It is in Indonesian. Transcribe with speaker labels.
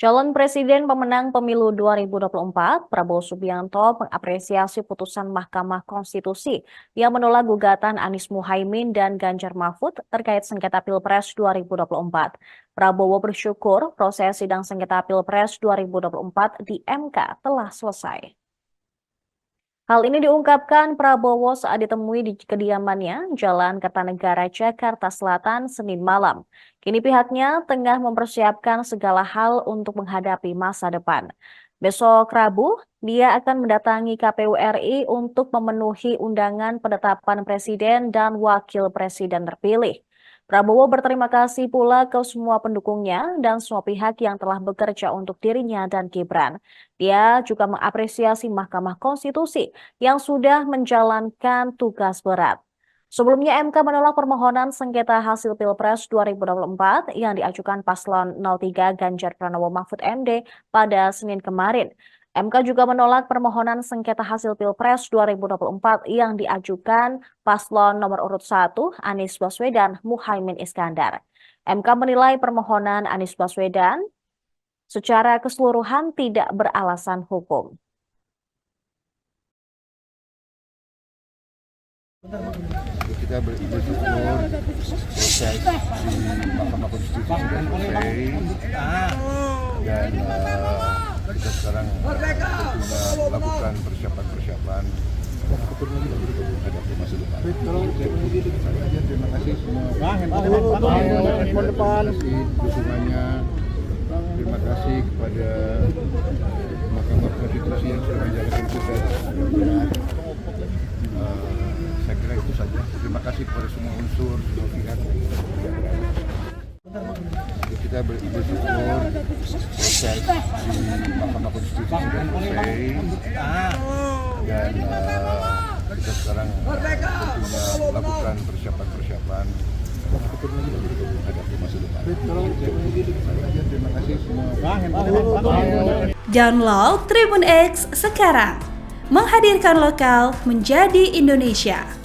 Speaker 1: Calon Presiden pemenang Pemilu 2024, Prabowo Subianto mengapresiasi putusan Mahkamah Konstitusi yang menolak gugatan Anies Muhaimin dan Ganjar Mahfud terkait sengketa Pilpres 2024. Prabowo bersyukur proses sidang sengketa Pilpres 2024 di MK telah selesai. Hal ini diungkapkan Prabowo saat ditemui di kediamannya, Jalan Kertanegara, Jakarta Selatan, Senin malam. Kini pihaknya tengah mempersiapkan segala hal untuk menghadapi masa depan. Besok Rabu, dia akan mendatangi KPU RI untuk memenuhi undangan penetapan presiden dan wakil presiden terpilih. Prabowo berterima kasih pula ke semua pendukungnya dan semua pihak yang telah bekerja untuk dirinya dan Gibran. Dia juga mengapresiasi Mahkamah Konstitusi yang sudah menjalankan tugas berat. Sebelumnya MK menolak permohonan sengketa hasil Pilpres 2024 yang diajukan paslon 03 Ganjar Pranowo Mahfud MD pada Senin kemarin. MK juga menolak permohonan sengketa hasil Pilpres 2024 yang diajukan paslon nomor urut 1 Anies Baswedan Muhaimin Iskandar. MK menilai permohonan Anies Baswedan secara keseluruhan tidak beralasan hukum.
Speaker 2: Kita bersyukur proses di Mahkamah Konstitusi sudah selesai dan kita sekarang tentunya melakukan persiapan untuk menghadapi masa depan. Terima kasih semua. Terima kasih dukungannya. Terima kasih kepada Mahkamah Konstitusi yang sudah menjalankan tugas yang berat. Saya kira itu saja. Terima kasih kepada semua unsur, semua pihak yang berada. Kita bersyukur proses di Mahkamah Konstitusi sudah selesai dan kita sekarang tentunya melakukan persiapan untuk menghadapi masa depan. Terima kasih semua.
Speaker 3: Download Tribun X sekarang, menghadirkan lokal menjadi Indonesia.